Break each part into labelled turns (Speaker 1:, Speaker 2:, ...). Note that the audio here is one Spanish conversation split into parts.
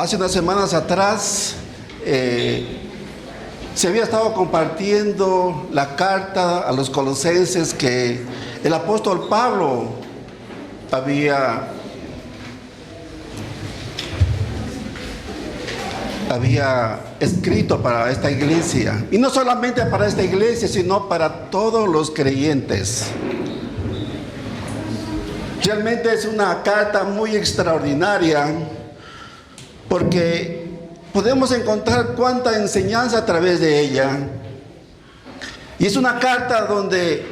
Speaker 1: Hace unas semanas atrás se había estado compartiendo la carta a los colosenses que el apóstol Pablo había escrito para esta iglesia. Y no solamente para esta iglesia, sino para todos los creyentes. Realmente es una carta muy extraordinaria porque podemos encontrar cuánta enseñanza a través de ella. Y es una carta donde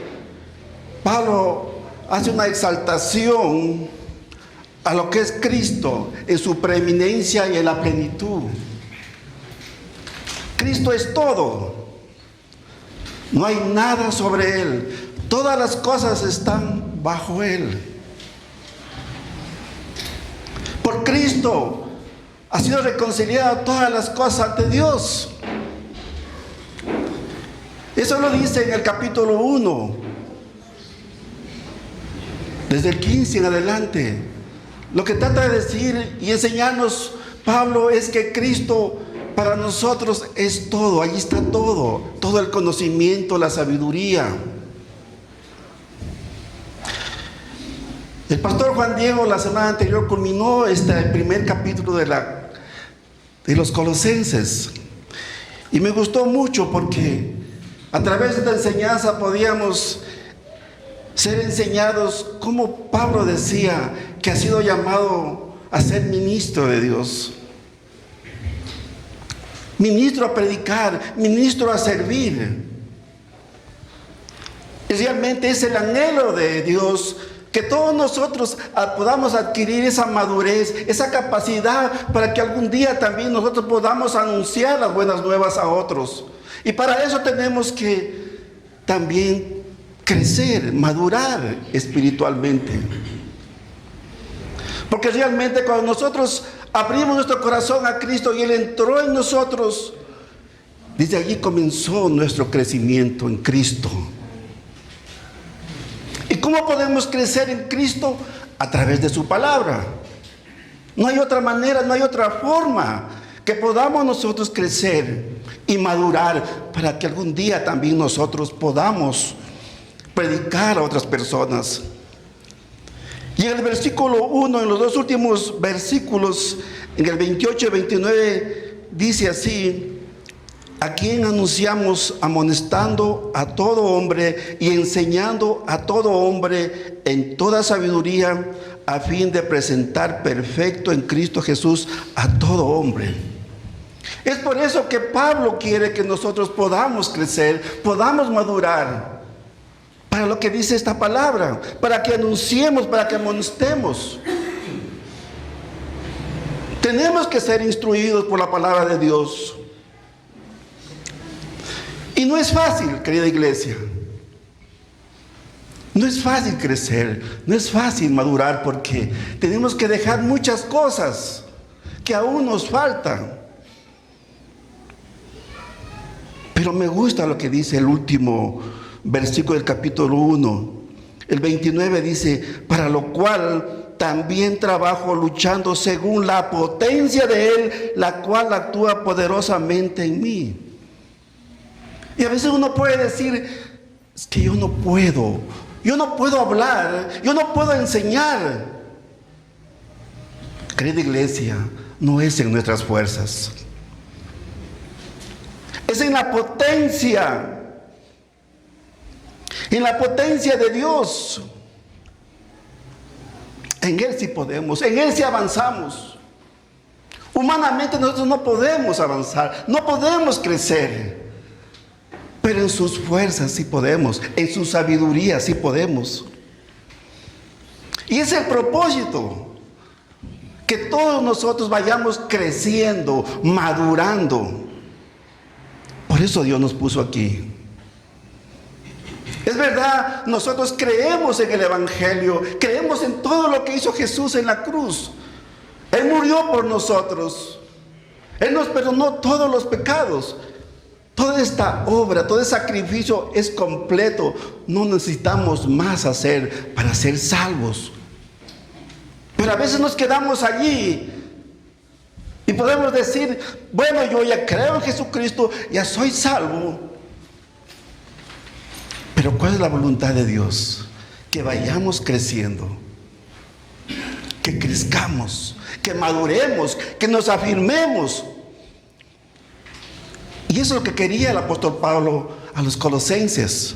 Speaker 1: Pablo hace una exaltación a lo que es Cristo en su preeminencia y en la plenitud. Cristo es todo. No hay nada sobre Él. Todas las cosas están bajo Él. Por Cristo ha sido reconciliada todas las cosas ante Dios. Eso lo dice en el capítulo 1, desde el 15 en adelante. Lo que trata de decir y enseñarnos Pablo es que Cristo para nosotros es todo. Allí está todo, todo el conocimiento, la sabiduría. El pastor Juan Diego la semana anterior culminó el primer capítulo de los Colosenses. Y me gustó mucho porque a través de esta enseñanza podíamos ser enseñados como Pablo decía que ha sido llamado a ser ministro de Dios. Ministro a predicar, ministro a servir. Y realmente es el anhelo de Dios que todos nosotros podamos adquirir esa madurez, esa capacidad para que algún día también nosotros podamos anunciar las buenas nuevas a otros. Y para eso tenemos que también crecer, madurar espiritualmente. Porque realmente cuando nosotros abrimos nuestro corazón a Cristo y Él entró en nosotros, desde allí comenzó nuestro crecimiento en Cristo. ¿Y cómo podemos crecer en Cristo? A través de su palabra. No hay otra manera, no hay otra forma que podamos nosotros crecer y madurar para que algún día también nosotros podamos predicar a otras personas. Y en el versículo 1, en los dos últimos versículos, en el 28 y 29, dice así: a quien anunciamos amonestando a todo hombre y enseñando a todo hombre en toda sabiduría, a fin de presentar perfecto en Cristo Jesús a todo hombre. Es por eso que Pablo quiere que nosotros podamos crecer, podamos madurar, para lo que dice esta palabra, para que anunciemos, para que amonestemos. Tenemos que ser instruidos por la palabra de Dios. Y no es fácil, querida iglesia. No es fácil crecer, no es fácil madurar, porque tenemos que dejar muchas cosas que aún nos faltan. Pero me gusta lo que dice el último versículo del capítulo 1. El 29 dice: para lo cual también trabajo luchando según la potencia de Él, la cual actúa poderosamente en mí. Y a veces uno puede decir: es que yo no puedo hablar, yo no puedo enseñar. Querida iglesia, no es en nuestras fuerzas, es en la potencia de Dios. En Él sí podemos, en Él sí avanzamos. Humanamente nosotros no podemos avanzar, no podemos crecer. Pero en sus fuerzas sí podemos, en su sabiduría sí podemos. Y es el propósito, que todos nosotros vayamos creciendo, madurando. Por eso Dios nos puso aquí. Es verdad, nosotros creemos en el Evangelio, creemos en todo lo que hizo Jesús en la cruz. Él murió por nosotros. Él nos perdonó todos los pecados. Toda esta obra, todo ese sacrificio es completo. No necesitamos más hacer para ser salvos. Pero a veces nos quedamos allí Y podemos decir, bueno, yo ya creo en Jesucristo, ya soy salvo. Pero ¿cuál es la voluntad de Dios? Que vayamos creciendo, que crezcamos, que maduremos, que nos afirmemos. Y eso es lo que quería el apóstol Pablo a los colosenses.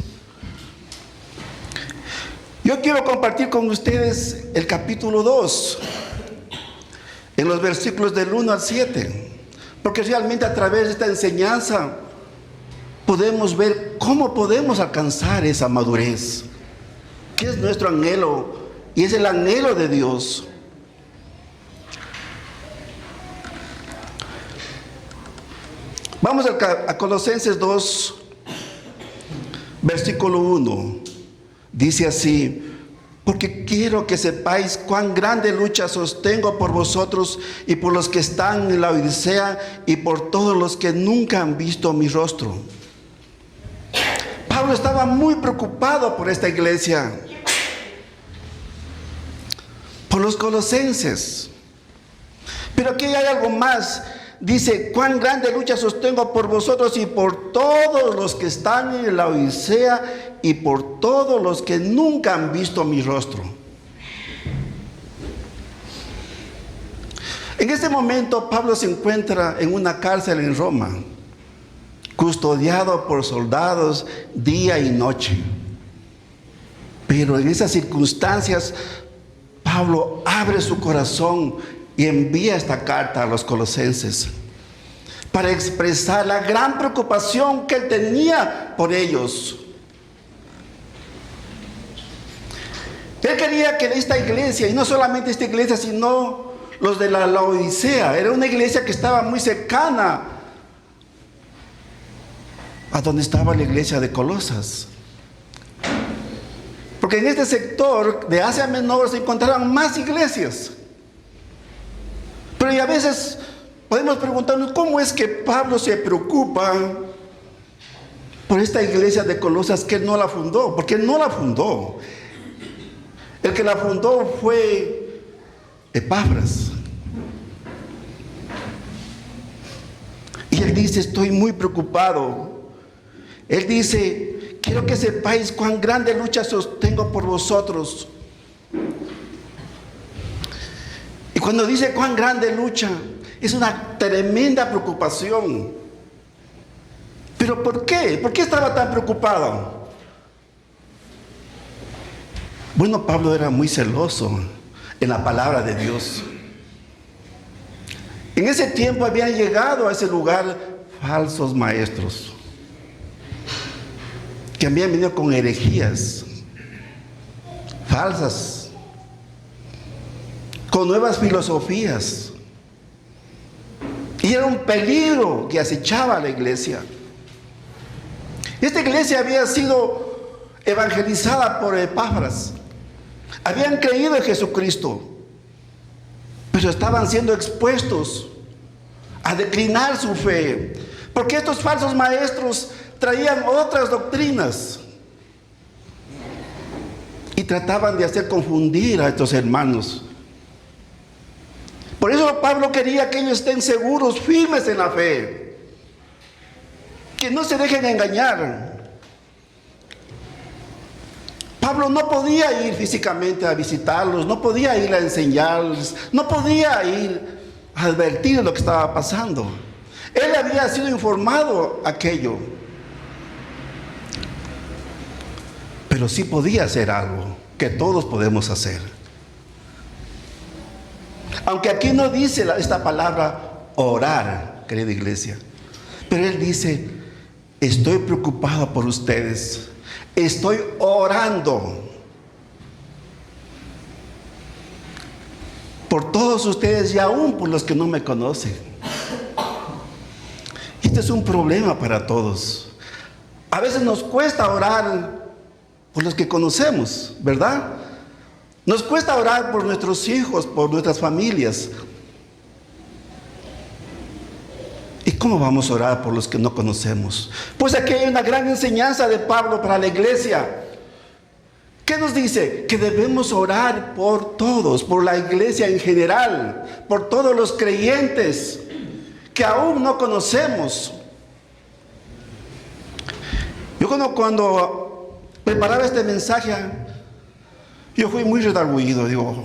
Speaker 1: Yo quiero compartir con ustedes el capítulo 2, en los versículos del 1 al 7, porque realmente a través de esta enseñanza podemos ver cómo podemos alcanzar esa madurez, que es nuestro anhelo y es el anhelo de Dios. Vamos a Colosenses 2, versículo 1. Dice así: porque quiero que sepáis cuán grande lucha sostengo por vosotros y por los que están en la Odisea y por todos los que nunca han visto mi rostro. Pablo estaba muy preocupado por esta iglesia, por los colosenses. Pero aquí hay algo más. Dice, cuán grande lucha sostengo por vosotros y por todos los que están en la Odisea y por todos los que nunca han visto mi rostro. En este momento Pablo se encuentra en una cárcel en Roma, custodiado por soldados día y noche. Pero en esas circunstancias Pablo abre su corazón y envía esta carta a los colosenses para expresar la gran preocupación que él tenía por ellos. Él quería que esta iglesia, y no solamente esta iglesia, sino los de la Laodicea, era una iglesia que estaba muy cercana a donde estaba la iglesia de Colosas. Porque en este sector de Asia Menor se encontraban más iglesias. Pero y a veces podemos preguntarnos, ¿cómo es que Pablo se preocupa por esta iglesia de Colosas que él no la fundó? Porque él no la fundó. El que la fundó fue Epafras. Y él dice, estoy muy preocupado. Él dice, quiero que sepáis cuán grande lucha sostengo por vosotros. Y cuando dice cuán grande lucha, es una tremenda preocupación. ¿Pero por qué? ¿Por qué estaba tan preocupado? Bueno, Pablo era muy celoso en la palabra de Dios. En ese tiempo habían llegado a ese lugar falsos maestros que habían venido con herejías falsas, con nuevas filosofías. Y era un peligro que acechaba a la iglesia. Esta iglesia había sido evangelizada por Epafras. Habían creído en Jesucristo, pero estaban siendo expuestos a declinar su fe, porque estos falsos maestros traían otras doctrinas y trataban de hacer confundir a estos hermanos. Por eso Pablo quería que ellos estén seguros, firmes en la fe, que no se dejen engañar. Pablo no podía ir físicamente a visitarlos, no podía ir a enseñarles, no podía ir a advertir lo que estaba pasando. Él había sido informado aquello, pero sí podía hacer algo que todos podemos hacer. Aunque aquí no dice esta palabra orar, querida iglesia, pero él dice, estoy preocupado por ustedes. Estoy orando por todos ustedes y aún por los que no me conocen. Este es un problema para todos. A veces nos cuesta orar por los que conocemos, ¿verdad? Nos cuesta orar por nuestros hijos, por nuestras familias. ¿Y cómo vamos a orar por los que no conocemos? Pues aquí hay una gran enseñanza de Pablo para la iglesia. ¿Qué nos dice? Que debemos orar por todos, por la iglesia en general, por todos los creyentes. que aún no conocemos. Yo cuando preparaba este mensaje, yo fui muy redargüido. Digo,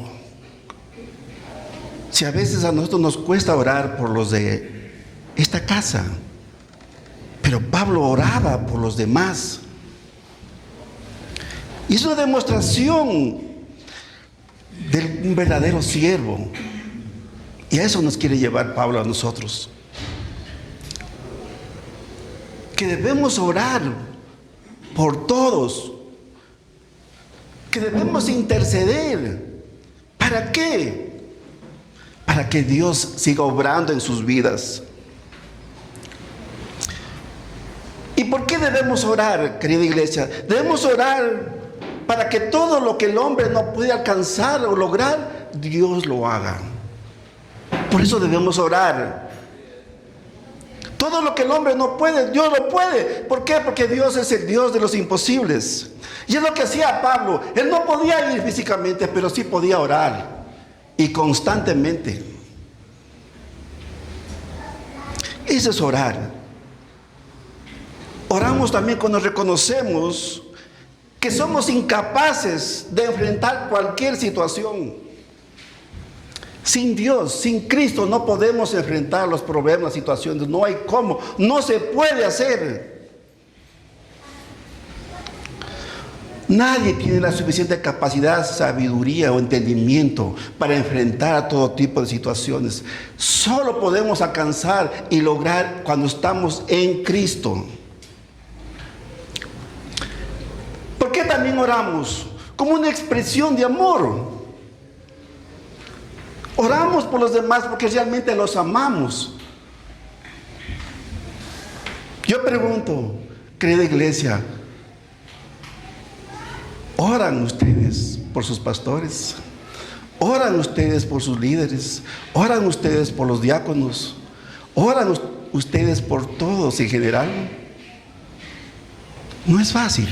Speaker 1: si a veces a nosotros nos cuesta orar por los de esta casa, pero Pablo oraba por los demás. Y es una demostración de un verdadero siervo. Y a eso nos quiere llevar Pablo a nosotros. Que debemos orar por todos. Que debemos interceder. ¿Para qué? Para que Dios siga obrando en sus vidas. ¿Y por qué debemos orar, querida iglesia? Debemos orar para que todo lo que el hombre no puede alcanzar o lograr, Dios lo haga. Por eso debemos orar. Todo lo que el hombre no puede, Dios lo puede. ¿Por qué? Porque Dios es el Dios de los imposibles. Y es lo que hacía Pablo. Él no podía ir físicamente, pero sí podía orar. Y constantemente. Eso es orar. Oramos también cuando reconocemos que somos incapaces de enfrentar cualquier situación. Sin Dios, sin Cristo, no podemos enfrentar los problemas, las situaciones. No hay cómo, no se puede hacer. Nadie tiene la suficiente capacidad, sabiduría o entendimiento para enfrentar a todo tipo de situaciones. Solo podemos alcanzar y lograr cuando estamos en Cristo. ¿Por qué también oramos? Como una expresión de amor. Oramos por los demás porque realmente los amamos. Yo pregunto, querida iglesia, ¿oran ustedes por sus pastores? ¿Oran ustedes por sus líderes? ¿Oran ustedes por los diáconos? ¿Oran ustedes por todos en general? No es fácil.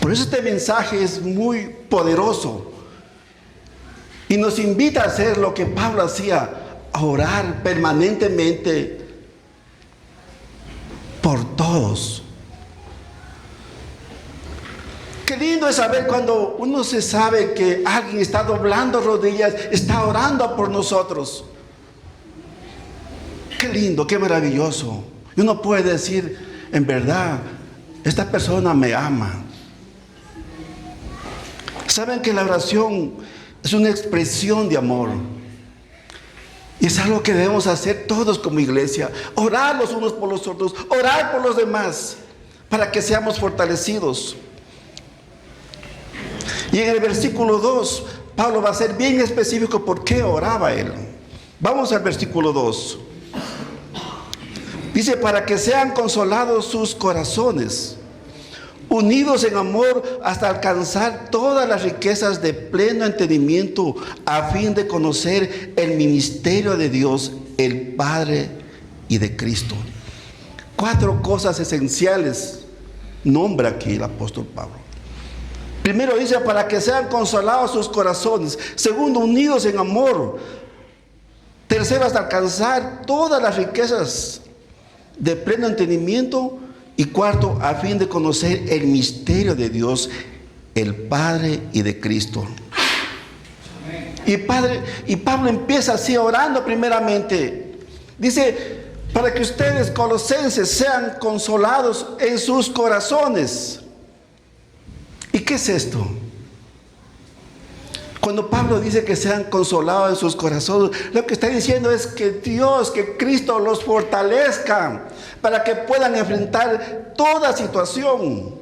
Speaker 1: Por eso este mensaje es muy poderoso. Y nos invita a hacer lo que Pablo hacía, a orar permanentemente por todos. Qué lindo es saber cuando uno se sabe que alguien está doblando rodillas, está orando por nosotros. Qué lindo, qué maravilloso. Y uno puede decir, en verdad, esta persona me ama. Saben que la oración es una expresión de amor. Y es algo que debemos hacer todos como iglesia. Orar los unos por los otros. Orar por los demás. Para que seamos fortalecidos. Y en el versículo 2, Pablo va a ser bien específico por qué oraba él. Vamos al versículo 2. Dice, para que sean consolados sus corazones, unidos en amor hasta alcanzar todas las riquezas de pleno entendimiento, a fin de conocer el ministerio de Dios, el Padre y de Cristo. 4 cosas esenciales nombra aquí el apóstol Pablo. Primero dice, para que sean consolados sus corazones. Segundo, unidos en amor. Tercero, hasta alcanzar todas las riquezas de pleno entendimiento. Y cuarto, a fin de conocer el misterio de Dios, el Padre y de Cristo. Y Pablo empieza así orando primeramente. Dice, para que ustedes, colosenses, sean consolados en sus corazones. ¿Y qué es esto? Cuando Pablo dice que sean consolados en sus corazones, lo que está diciendo es que Dios, que Cristo los fortalezca para que puedan enfrentar toda situación.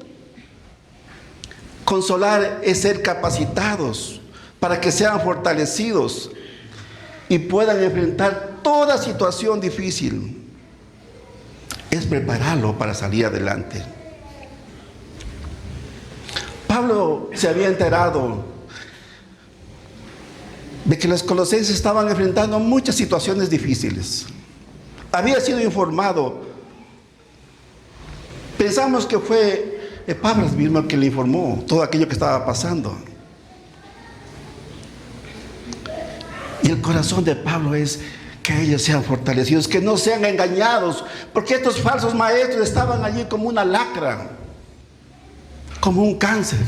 Speaker 1: Consolar es ser capacitados para que sean fortalecidos y puedan enfrentar toda situación difícil. Es prepararlo para salir adelante. Pablo se había enterado de que los colosenses estaban enfrentando muchas situaciones difíciles. Había sido informado. Pensamos que fue Pablo mismo el que le informó todo aquello que estaba pasando. Y el corazón de Pablo es que ellos sean fortalecidos, que no sean engañados, porque estos falsos maestros estaban allí como una lacra, como un cáncer.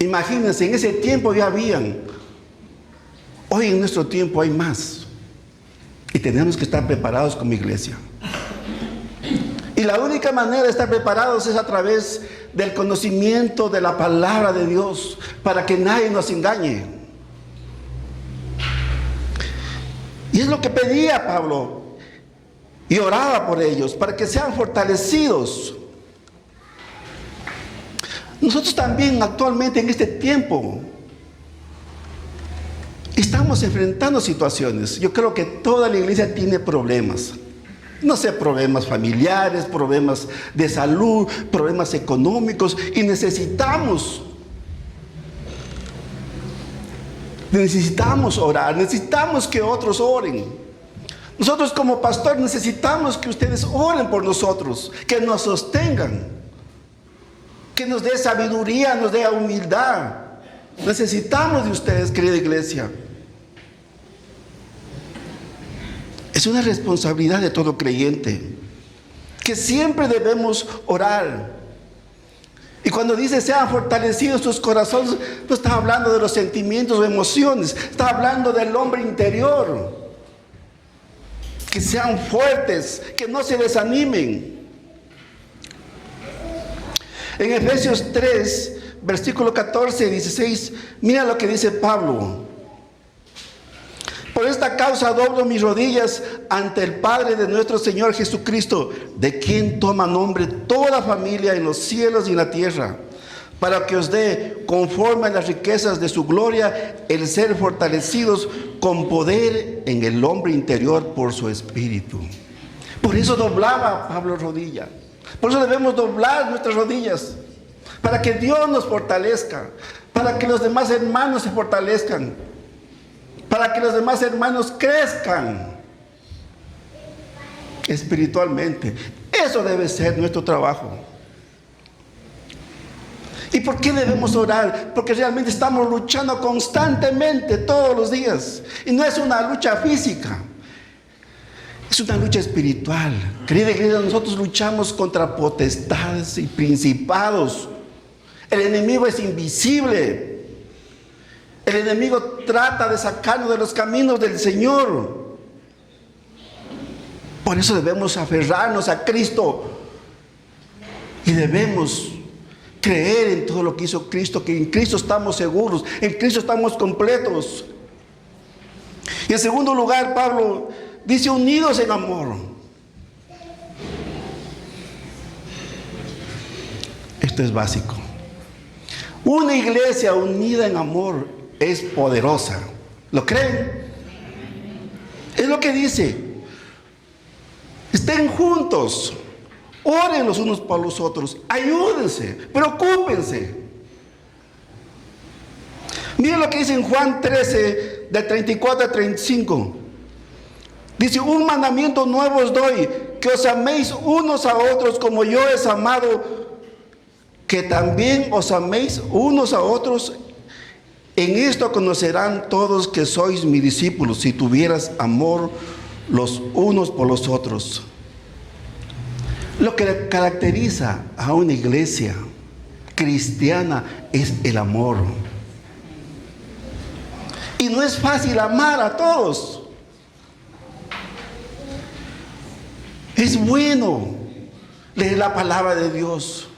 Speaker 1: Imagínense, en ese tiempo ya habían. Hoy en nuestro tiempo hay más. Y tenemos que estar preparados como iglesia. Y la única manera de estar preparados es a través del conocimiento de la palabra de Dios, para que nadie nos engañe. Y es lo que pedía Pablo, y oraba por ellos, para que sean fortalecidos. Nosotros también actualmente en este tiempo estamos enfrentando situaciones. Yo creo que toda la iglesia tiene problemas. No sé, problemas familiares, problemas de salud, problemas económicos, y necesitamos orar, necesitamos que otros oren. Nosotros como pastor necesitamos que ustedes oren por nosotros, que nos sostengan, que nos dé sabiduría, nos dé humildad. Necesitamos de ustedes, querida iglesia. Es una responsabilidad de todo creyente, que siempre debemos orar. Y cuando dice sean fortalecidos sus corazones, no está hablando de los sentimientos o emociones, está hablando del hombre interior. Que sean fuertes, que no se desanimen. En Efesios 3, versículo 14 y 16, mira lo que dice Pablo. Por esta causa doblo mis rodillas ante el Padre de nuestro Señor Jesucristo, de quien toma nombre toda familia en los cielos y en la tierra, para que os dé, conforme a las riquezas de su gloria, el ser fortalecidos con poder en el hombre interior por su espíritu. Por eso doblaba Pablo rodilla. Por eso debemos doblar nuestras rodillas, para que Dios nos fortalezca, para que los demás hermanos se fortalezcan, para que los demás hermanos crezcan espiritualmente. Eso debe ser nuestro trabajo. ¿Y por qué debemos orar? Porque realmente estamos luchando constantemente todos los días. Y no es una lucha física, es una lucha espiritual. Querida iglesia, nosotros luchamos contra potestades y principados. El enemigo es invisible. El enemigo trata de sacarnos de los caminos del Señor. Por eso debemos aferrarnos a Cristo. Y debemos creer en todo lo que hizo Cristo, que en Cristo estamos seguros, en Cristo estamos completos. Y en segundo lugar, Pablo dice unidos en amor. Esto es básico. Una iglesia unida en amor es poderosa. ¿Lo creen? Es lo que dice. Estén juntos, oren los unos por los otros, ayúdense, preocúpense. Miren lo que dice en Juan 13, del 34 al 35. Dice, un mandamiento nuevo os doy, que os améis unos a otros como yo os he amado, que también os améis unos a otros. En esto conocerán todos que sois mis discípulos, si tuvieras amor los unos por los otros. Lo que caracteriza a una iglesia cristiana es el amor. Y no es fácil amar a todos. Es bueno leer la palabra de Dios.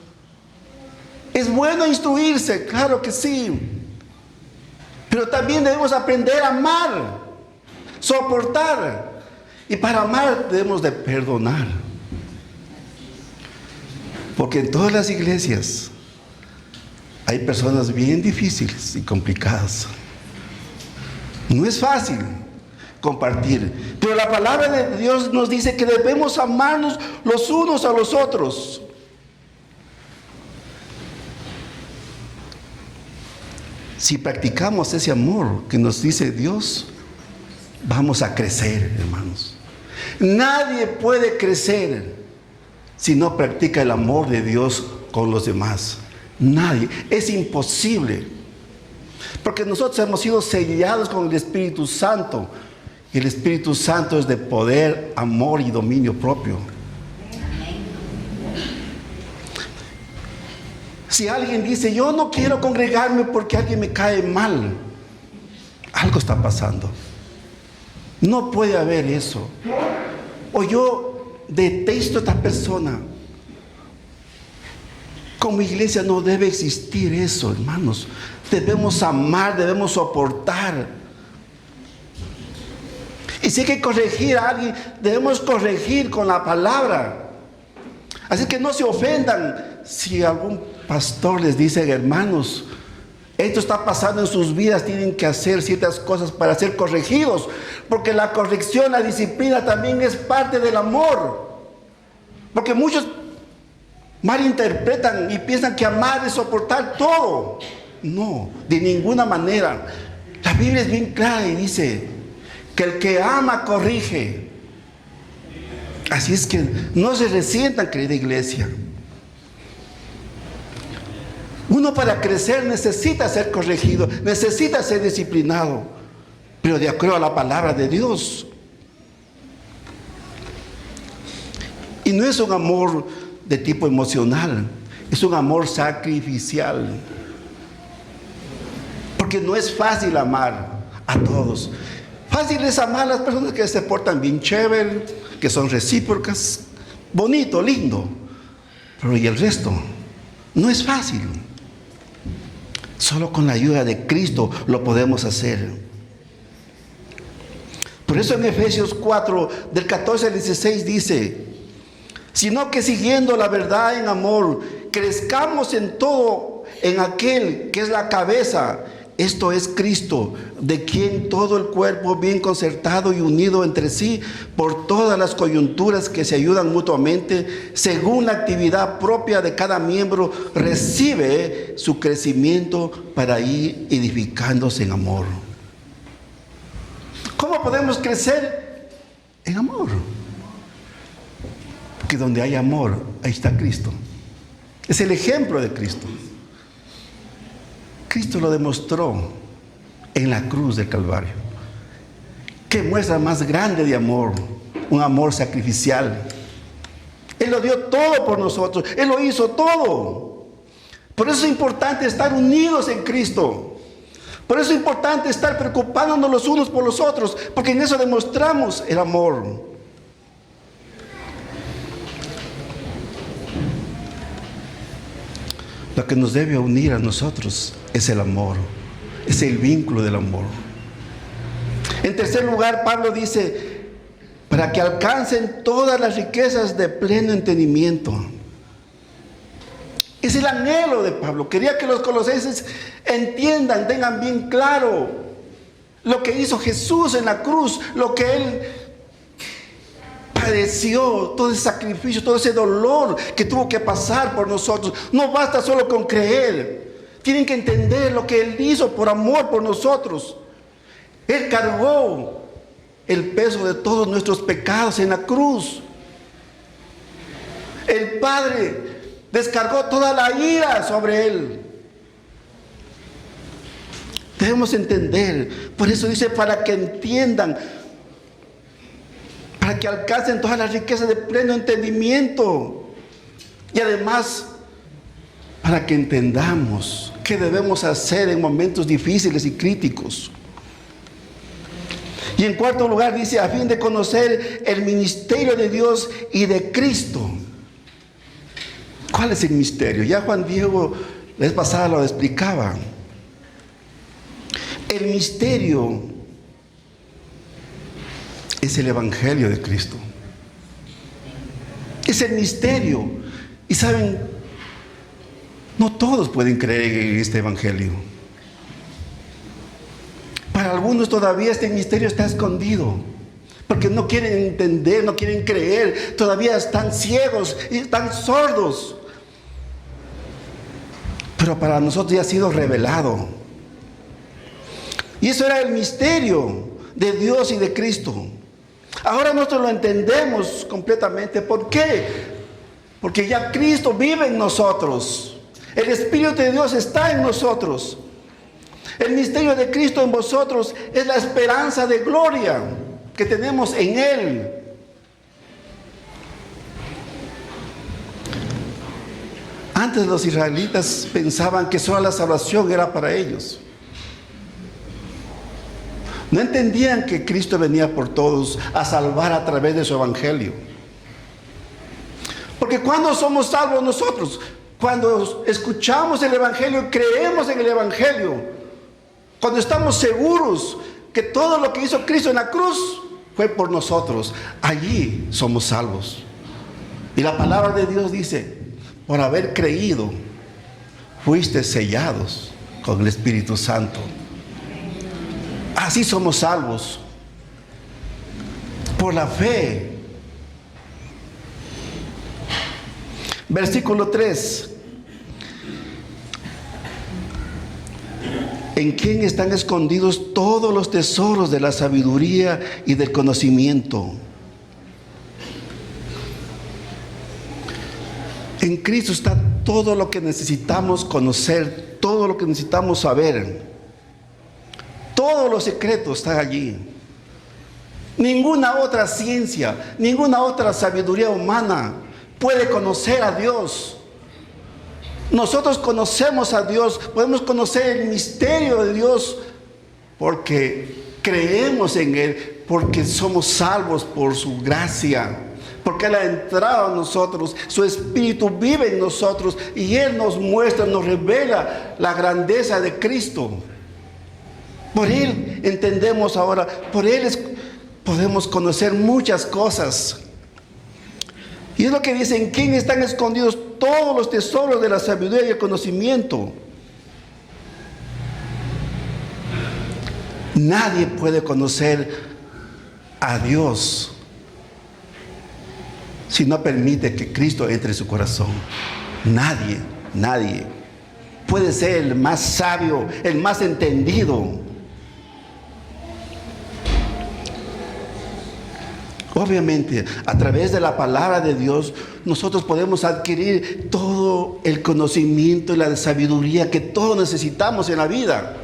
Speaker 1: Es bueno instruirse, claro que sí. Pero también debemos aprender a amar, soportar. Y para amar debemos de perdonar. Porque en todas las iglesias hay personas bien difíciles y complicadas. No es fácil compartir. Pero la palabra de Dios nos dice que debemos amarnos los unos a los otros. Si practicamos ese amor que nos dice Dios, vamos a crecer, hermanos. Nadie puede crecer si no practica el amor de Dios con los demás. Nadie. Es imposible. Porque nosotros hemos sido sellados con el Espíritu Santo. El Espíritu Santo es de poder, amor y dominio propio. Si alguien dice, yo no quiero congregarme porque alguien me cae mal, algo está pasando. No puede haber eso. O yo detesto a esta persona. Como iglesia no debe existir eso, hermanos. Debemos amar, debemos soportar. Y si hay que corregir a alguien, debemos corregir con la palabra. Así que no se ofendan si algún pastor les dice, hermanos, esto está pasando en sus vidas, tienen que hacer ciertas cosas para ser corregidos, porque la corrección, la disciplina también es parte del amor. Porque muchos malinterpretan y piensan que amar es soportar todo. No, de ninguna manera. La Biblia es bien clara y dice que el que ama corrige. Así es que no se resientan, querida iglesia. Uno para crecer necesita ser corregido, necesita ser disciplinado, pero de acuerdo a la palabra de Dios. Y no es un amor de tipo emocional, es un amor sacrificial. Porque no es fácil amar a todos. Fácil es amar a las personas que se portan bien chévere, que son recíprocas, bonito, lindo. Pero ¿y el resto? No es fácil. Solo con la ayuda de Cristo lo podemos hacer. Por eso en Efesios 4, del 14 al 16 dice, sino que siguiendo la verdad en amor, crezcamos en todo, en aquel que es la cabeza, esto es Cristo, de quien todo el cuerpo bien concertado y unido entre sí por todas las coyunturas que se ayudan mutuamente, según la actividad propia de cada miembro, recibe su crecimiento para ir edificándose en amor. ¿Cómo podemos crecer? En amor. Porque donde hay amor, ahí está Cristo. Es el ejemplo de Cristo. Cristo lo demostró en la cruz del Calvario. ¿Qué muestra más grande de amor? Un amor sacrificial. Él lo dio todo por nosotros. Él lo hizo todo. Por eso es importante estar unidos en Cristo. Por eso es importante estar preocupándonos los unos por los otros, porque en eso demostramos el amor. Lo que nos debe unir a nosotros es el amor, es el vínculo del amor. En tercer lugar, Pablo dice, para que alcancen todas las riquezas de pleno entendimiento. Es el anhelo de Pablo. Quería que los colosenses entiendan, tengan bien claro lo que hizo Jesús en la cruz, lo que Él padeció, todo ese sacrificio, todo ese dolor que tuvo que pasar por nosotros. No basta solo con creer, tienen que entender lo que Él hizo por amor por nosotros. Él cargó el peso de todos nuestros pecados en la cruz. El Padre descargó toda la ira sobre Él. Debemos entender. Por eso dice, para que entiendan, para que alcancen todas las riquezas de pleno entendimiento. Y además, para que entendamos qué debemos hacer en momentos difíciles y críticos. Y en cuarto lugar dice, a fin de conocer el misterio de Dios y de Cristo. ¿Cuál es el misterio? Ya Juan Diego la vez pasada lo explicaba. El misterio es el Evangelio de Cristo. Es el misterio. Y saben, no todos pueden creer en este Evangelio. Para algunos todavía este misterio está escondido, porque no quieren entender, no quieren creer, todavía están ciegos y están sordos. Pero para nosotros ya ha sido revelado. Y eso era el misterio de Dios y de Cristo. Ahora nosotros lo entendemos completamente. ¿Por qué? Porque ya Cristo vive en nosotros. El Espíritu de Dios está en nosotros. El misterio de Cristo en vosotros es la esperanza de gloria. que tenemos en Él. Antes los israelitas pensaban que solo la salvación era para ellos. No entendían que Cristo venía por todos a salvar a través de su evangelio. Porque cuando somos salvos nosotros, cuando escuchamos el evangelio, creemos en el evangelio, cuando estamos seguros que todo lo que hizo Cristo en la cruz fue por nosotros, allí somos salvos. Y la palabra de Dios dice: por haber creído, fuiste sellados con el Espíritu Santo. Así somos salvos, por la fe. Versículo 3. ¿En quién están escondidos todos los tesoros de la sabiduría y del conocimiento? En Cristo está todo lo que necesitamos conocer, todo lo que necesitamos saber. Todos los secretos están allí. Ninguna otra ciencia, ninguna otra sabiduría humana puede conocer a Dios. Nosotros conocemos a Dios, podemos conocer el misterio de Dios porque creemos en Él, porque somos salvos por su gracia, porque Él ha entrado a nosotros, su Espíritu vive en nosotros y Él nos muestra, nos revela la grandeza de Cristo. Por Él entendemos ahora, por Él podemos conocer muchas cosas. Y es lo que dice: ¿en quién están escondidos todos los tesoros de la sabiduría y el conocimiento? Nadie puede conocer a Dios si no permite que Cristo entre en su corazón. Nadie puede ser el más sabio, el más entendido. Obviamente, a través de la palabra de Dios, nosotros podemos adquirir todo el conocimiento y la sabiduría que todos necesitamos en la vida.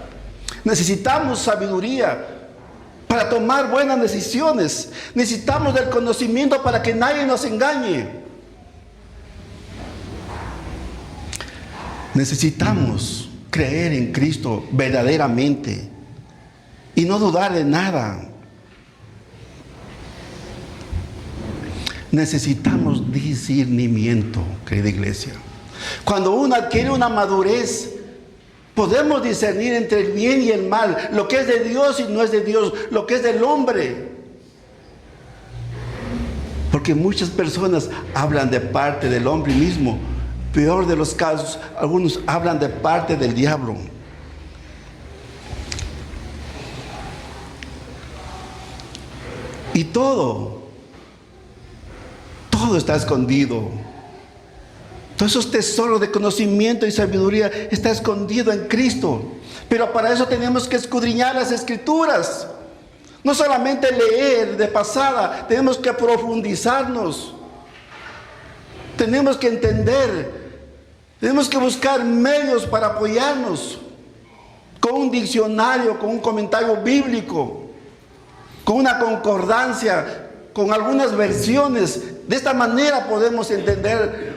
Speaker 1: Necesitamos sabiduría para tomar buenas decisiones. Necesitamos del conocimiento para que nadie nos engañe. Necesitamos creer en Cristo verdaderamente y no dudar de nada. Necesitamos discernimiento, querida iglesia. Cuando uno adquiere una madurez, podemos discernir entre el bien y el mal, lo que es de Dios y no es de Dios, lo que es del hombre. Porque muchas personas hablan de parte del hombre mismo. Peor de los casos, algunos hablan de parte del diablo. Y todo está escondido. Todos esos tesoros de conocimiento y sabiduría está escondido en Cristo. Pero para eso tenemos que escudriñar las Escrituras. No solamente leer de pasada, tenemos que profundizarnos. Tenemos que entender. Tenemos que buscar medios para apoyarnos. Con un diccionario, con un comentario bíblico, con una concordancia, con algunas versiones. De esta manera podemos entender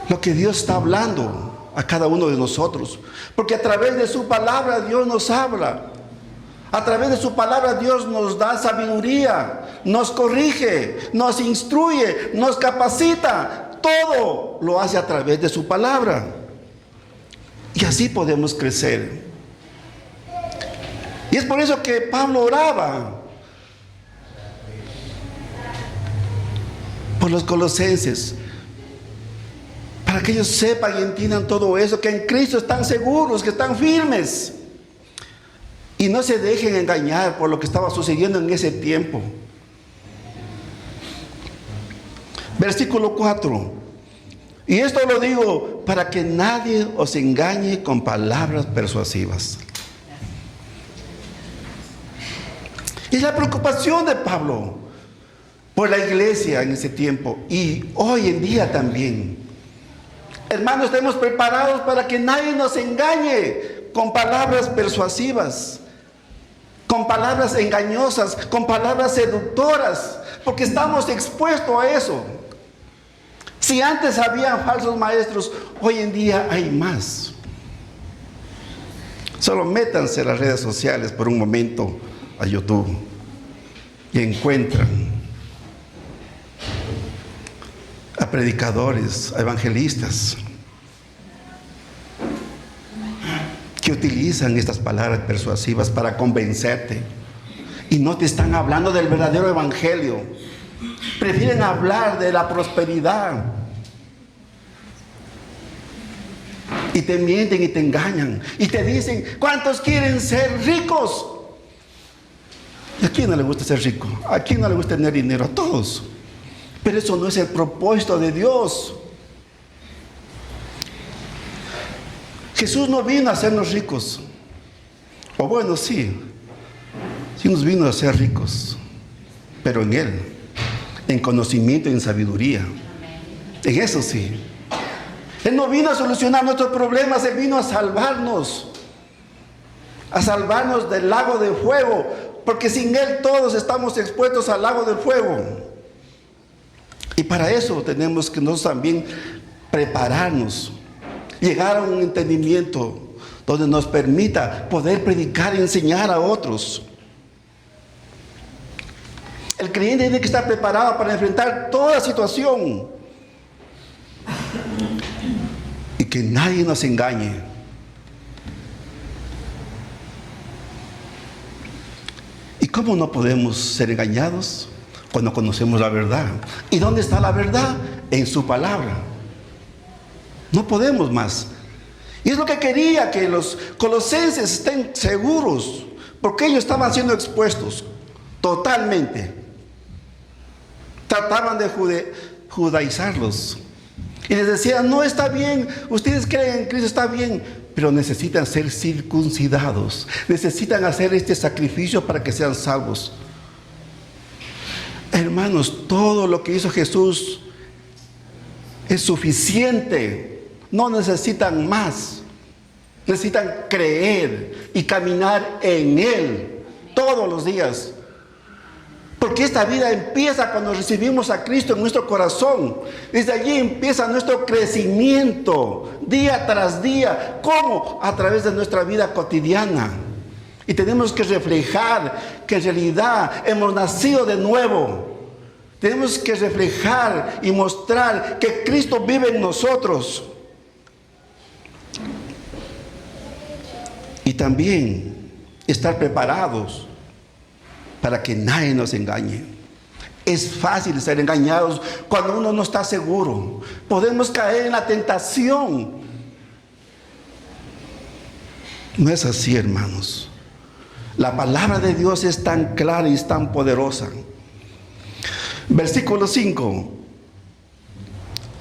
Speaker 1: lo que Dios está hablando a cada uno de nosotros. Porque a través de su palabra Dios nos habla. A través de su palabra Dios nos da sabiduría, nos corrige, nos instruye, nos capacita. Todo lo hace a través de su palabra. Y así podemos crecer. Y es por eso que Pablo oraba por los colosenses, para que ellos sepan y entiendan todo eso, que en Cristo están seguros, que están firmes y no se dejen engañar por lo que estaba sucediendo en ese tiempo. Versículo 4: y esto lo digo para que nadie os engañe con palabras persuasivas. Es la preocupación de Pablo por la iglesia en ese tiempo y hoy en día también. Hermanos, estemos preparados para que nadie nos engañe con palabras persuasivas, con palabras engañosas, con palabras seductoras, porque estamos expuestos a eso. Si antes había falsos maestros, hoy en día hay más. Solo métanse a las redes sociales por un momento, a YouTube, y encuentran a predicadores, a evangelistas, que utilizan estas palabras persuasivas para convencerte. Y no te están hablando del verdadero evangelio. Prefieren hablar de la prosperidad. Y te mienten y te engañan. Y te dicen, ¿cuántos quieren ser ricos? ¿Y a quién no le gusta ser rico? ¿A quién no le gusta tener dinero? A todos. Pero eso no es el propósito de Dios. Jesús no vino a hacernos ricos. O bueno, sí nos vino a ser ricos, pero en Él, en conocimiento y en sabiduría. En eso sí. Él no vino a solucionar nuestros problemas, Él vino a salvarnos del lago de fuego, porque sin Él todos estamos expuestos al lago del fuego. Y para eso tenemos que nosotros también prepararnos, llegar a un entendimiento donde nos permita poder predicar y enseñar a otros. El creyente tiene que estar preparado para enfrentar toda situación y que nadie nos engañe. ¿Y cómo no podemos ser engañados? Cuando conocemos la verdad. ¿Y dónde está la verdad? En su palabra. No podemos más. Y es lo que quería que los colosenses estén seguros, porque ellos estaban siendo expuestos totalmente. Trataban de judaizarlos. Y les decían, no está bien, ustedes creen en Cristo, está bien, pero necesitan ser circuncidados. Necesitan hacer este sacrificio para que sean salvos. Hermanos, todo lo que hizo Jesús es suficiente. No necesitan más. Necesitan creer y caminar en Él todos los días. Porque esta vida empieza cuando recibimos a Cristo en nuestro corazón. Desde allí empieza nuestro crecimiento día tras día. ¿Cómo? A través de nuestra vida cotidiana. Y tenemos que reflejar que en realidad hemos nacido de nuevo. Tenemos que reflejar y mostrar que Cristo vive en nosotros. Y también estar preparados para que nadie nos engañe. Es fácil ser engañados cuando uno no está seguro. Podemos caer en la tentación. No es así, hermanos. La palabra de Dios es tan clara y es tan poderosa. Versículo 5.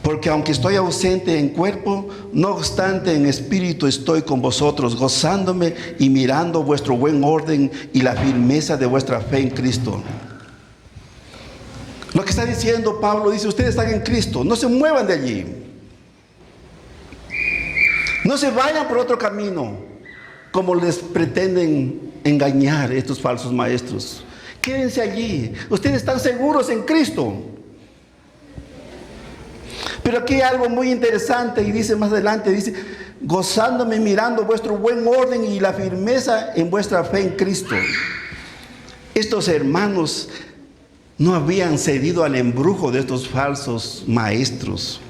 Speaker 1: Porque aunque estoy ausente en cuerpo, no obstante en espíritu estoy con vosotros, gozándome y mirando vuestro buen orden y la firmeza de vuestra fe en Cristo. Lo que está diciendo Pablo, dice, ustedes están en Cristo, no se muevan de allí. No se vayan por otro camino, como les pretenden engañar estos falsos maestros. Quédense allí, ustedes están seguros en Cristo. Pero aquí hay algo muy interesante y dice más adelante, dice, gozándome mirando vuestro buen orden y la firmeza en vuestra fe en Cristo. Estos hermanos no habían cedido al embrujo de estos falsos maestros.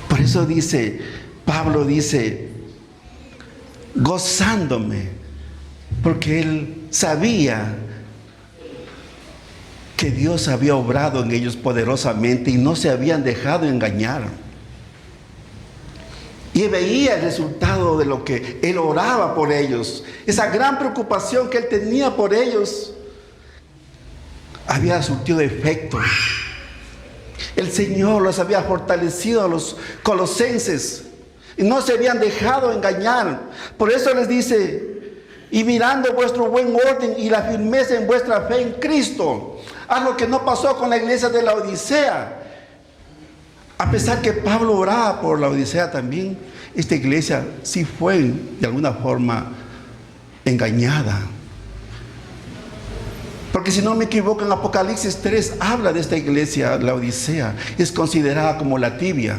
Speaker 1: Por eso dice, Pablo dice, gozándome, porque él sabía que Dios había obrado en ellos poderosamente y no se habían dejado engañar. Y veía el resultado de lo que él oraba por ellos. Esa gran preocupación que él tenía por ellos había surtido efecto. El Señor los había fortalecido a los colosenses y no se habían dejado engañar. Por eso les dice, y mirando vuestro buen orden y la firmeza en vuestra fe en Cristo. Algo que no pasó con la iglesia de la Odisea. A pesar que Pablo oraba por la Odisea también, esta iglesia sí fue de alguna forma engañada. Porque si no me equivoco, en Apocalipsis 3 habla de esta iglesia, la Odisea. Es considerada como la tibia.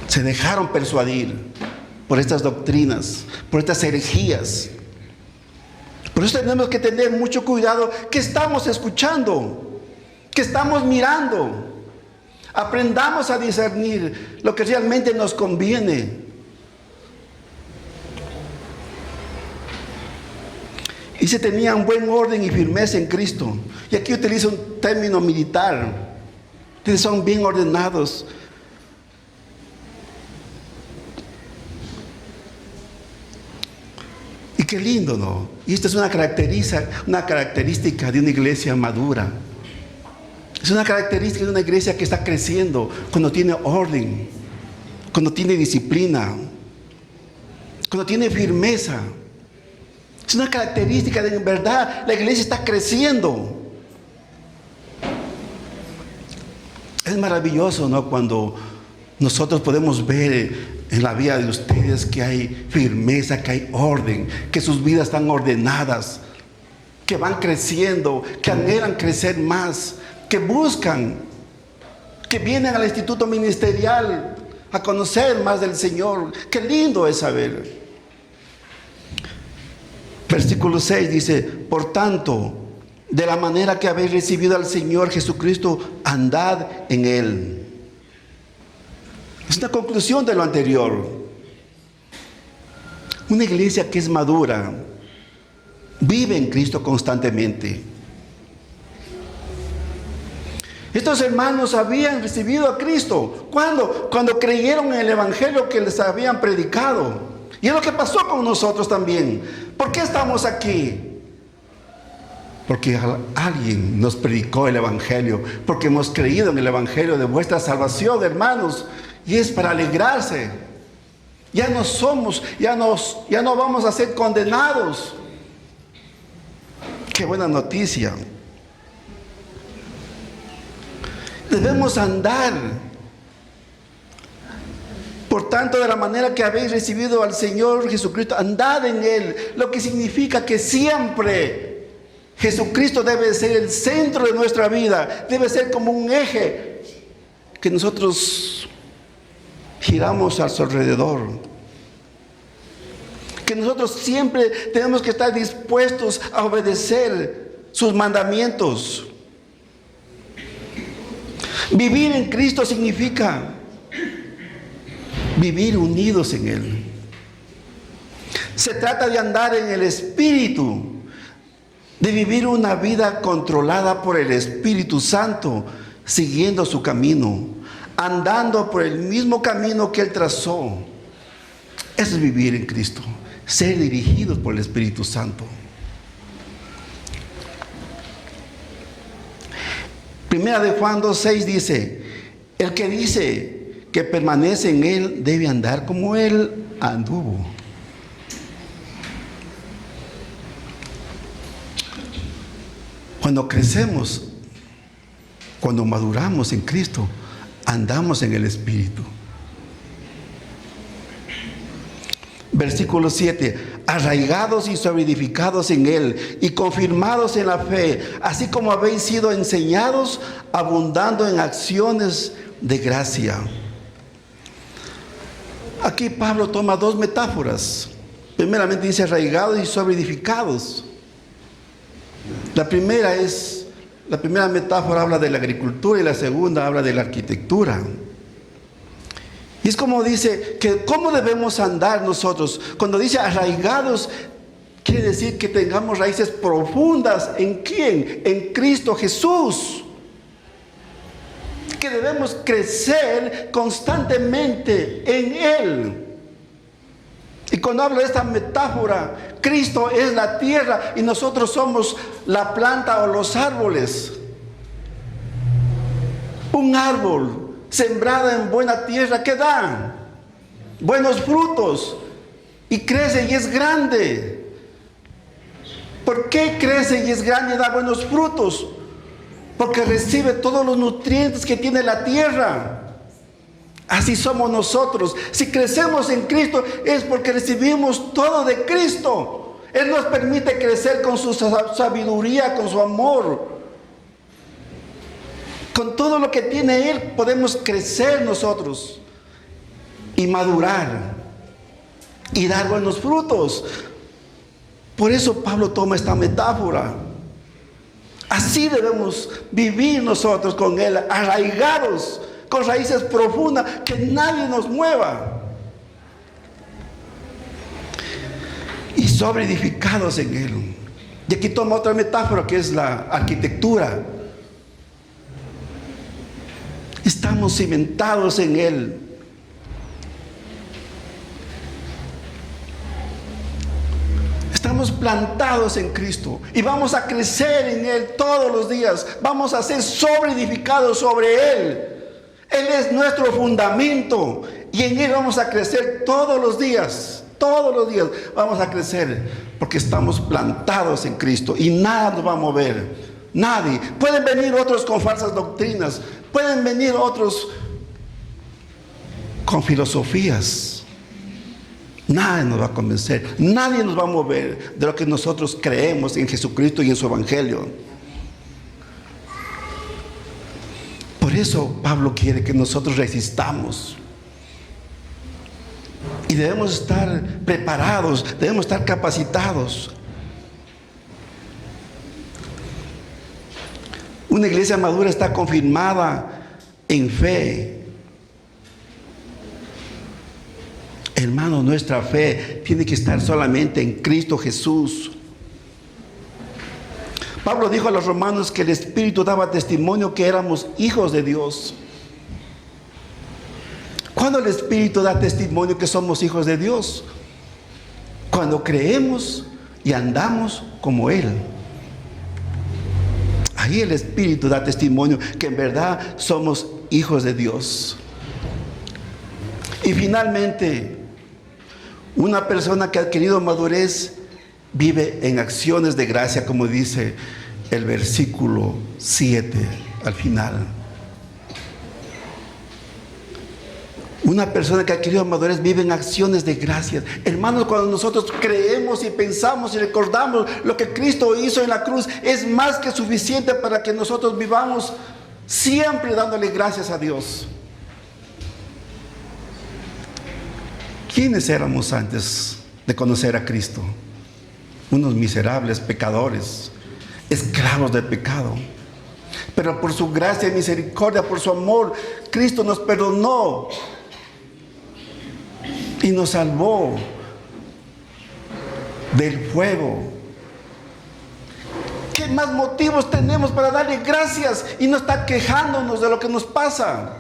Speaker 1: Se dejaron persuadir por estas doctrinas, por estas herejías. Por eso tenemos que tener mucho cuidado. ¿Qué estamos escuchando? ¿Qué estamos mirando? Aprendamos a discernir lo que realmente nos conviene. Y se tenían buen orden y firmeza en Cristo. Y aquí utilizo un término militar. Ustedes son bien ordenados. Y qué lindo, ¿no? Y esta es una característica de una iglesia madura. Es una característica de una iglesia que está creciendo cuando tiene orden, cuando tiene disciplina, cuando tiene firmeza. Es una característica de, en verdad, la iglesia está creciendo. Es maravilloso, ¿no? Cuando nosotros podemos ver en la vida de ustedes que hay firmeza, que hay orden, que sus vidas están ordenadas, que van creciendo, que anhelan crecer más, que buscan, que vienen al instituto ministerial a conocer más del Señor. Qué lindo es saber. Versículo 6 dice: por tanto, de la manera que habéis recibido al Señor Jesucristo, andad en Él. Es una conclusión de lo anterior. Una iglesia que es madura vive en Cristo constantemente. Estos hermanos habían recibido a Cristo. ¿Cuándo? Cuando creyeron en el evangelio que les habían predicado. Y es lo que pasó con nosotros también. ¿Por qué estamos aquí? Porque alguien nos predicó el evangelio, porque hemos creído en el evangelio de vuestra salvación, hermanos, y es para alegrarse. Ya no somos, ya no vamos a ser condenados. Qué buena noticia. Debemos andar. Por tanto, de la manera que habéis recibido al Señor Jesucristo, andad en Él. Lo que significa que siempre Jesucristo debe ser el centro de nuestra vida. Debe ser como un eje que nosotros giramos a su alrededor. Que nosotros siempre tenemos que estar dispuestos a obedecer sus mandamientos. Vivir en Cristo significa vivir unidos en Él. Se trata de andar en el Espíritu, de vivir una vida controlada por el Espíritu Santo, siguiendo su camino, andando por el mismo camino que Él trazó. Eso es vivir en Cristo, ser dirigidos por el Espíritu Santo. Primera de Juan 2:6 dice: el que dice que permanece en Él debe andar como Él anduvo. Cuando crecemos, cuando maduramos en Cristo, andamos en el Espíritu. Versículo 7: arraigados y solidificados en Él y confirmados en la fe, así como habéis sido enseñados, abundando en acciones de gracia. Aquí Pablo toma dos metáforas. Primeramente dice arraigados y solidificados. La primera metáfora habla de la agricultura y la segunda habla de la arquitectura. Y es como dice que cómo debemos andar nosotros. Cuando dice arraigados, quiere decir que tengamos raíces profundas. ¿En quién? En Cristo Jesús. Que debemos crecer constantemente en Él. Y cuando hablo de esta metáfora, Cristo es la tierra y nosotros somos la planta o los árboles. Un árbol sembrado en buena tierra, ¿qué da? Buenos frutos. Y crece y es grande. ¿Por qué crece y es grande y da buenos frutos? Porque recibe todos los nutrientes que tiene la tierra. Así somos nosotros. Si crecemos en Cristo es porque recibimos todo de Cristo. Él nos permite crecer con su sabiduría, con su amor. Con todo lo que tiene Él podemos crecer nosotros y madurar y dar buenos frutos. Por eso Pablo toma esta metáfora. Así debemos vivir nosotros con Él, arraigados, con raíces profundas, que nadie nos mueva. Y sobreedificados en Él. Y aquí toma otra metáfora que es la arquitectura. Estamos cimentados en Él. Estamos plantados en Cristo y vamos a crecer en Él todos los días. Vamos a ser sobreedificados sobre Él. Él es nuestro fundamento y en Él vamos a crecer todos los días. Todos los días vamos a crecer porque estamos plantados en Cristo y nada nos va a mover. Nadie. Pueden venir otros con falsas doctrinas. Pueden venir otros con filosofías. Nadie nos va a convencer, nadie nos va a mover de lo que nosotros creemos en Jesucristo y en su Evangelio. Por eso Pablo quiere que nosotros resistamos. Y debemos estar preparados, debemos estar capacitados. Una iglesia madura está confirmada en fe. Hermano, nuestra fe tiene que estar solamente en Cristo Jesús. Pablo dijo a los romanos que el Espíritu daba testimonio que éramos hijos de Dios. ¿Cuándo el Espíritu da testimonio que somos hijos de Dios? Cuando creemos y andamos como Él. Ahí el Espíritu da testimonio que en verdad somos hijos de Dios. Y finalmente, una persona que ha adquirido madurez vive en acciones de gracia, como dice el versículo 7 al final. Una persona que ha adquirido madurez vive en acciones de gracia. Hermanos, cuando nosotros creemos y pensamos y recordamos lo que Cristo hizo en la cruz, es más que suficiente para que nosotros vivamos siempre dándole gracias a Dios. ¿Quiénes éramos antes de conocer a Cristo? Unos miserables pecadores, esclavos del pecado. Pero por su gracia y misericordia, por su amor, Cristo nos perdonó y nos salvó del fuego. ¿Qué más motivos tenemos para darle gracias y no estar quejándonos de lo que nos pasa?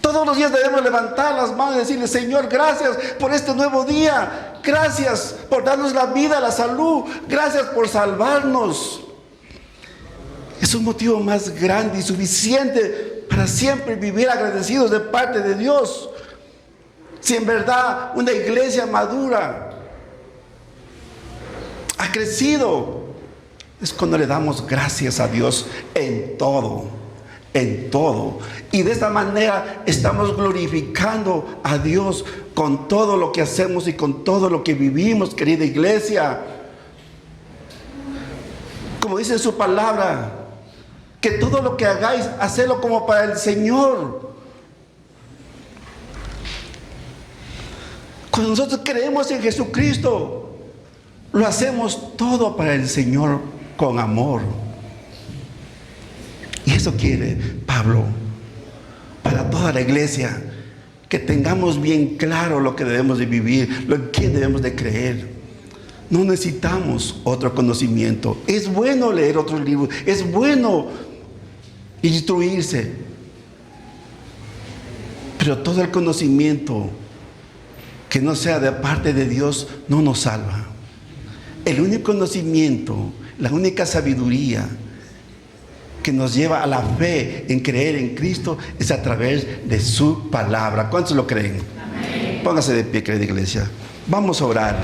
Speaker 1: Todos los días debemos levantar las manos y decirle: Señor, gracias por este nuevo día. Gracias por darnos la vida, la salud. Gracias por salvarnos. Es un motivo más grande y suficiente para siempre vivir agradecidos de parte de Dios. Si en verdad una iglesia madura ha crecido, es cuando le damos gracias a Dios en todo. En todo. Y de esta manera estamos glorificando a Dios con todo lo que hacemos y con todo lo que vivimos, querida iglesia. Como dice su palabra, que todo lo que hagáis, hacedlo como para el Señor. Cuando nosotros creemos en Jesucristo, lo hacemos todo para el Señor con amor. Y eso quiere Pablo para toda la iglesia, que tengamos bien claro lo que debemos de vivir, lo que debemos de creer. No necesitamos otro conocimiento. Es bueno leer otros libros, es bueno instruirse, pero todo el conocimiento que no sea de parte de Dios no nos salva. El único conocimiento, la única sabiduría que nos lleva a la fe en creer en Cristo es a través de su palabra. ¿Cuántos lo creen? Amén. Póngase de pie, querida iglesia. Vamos a orar.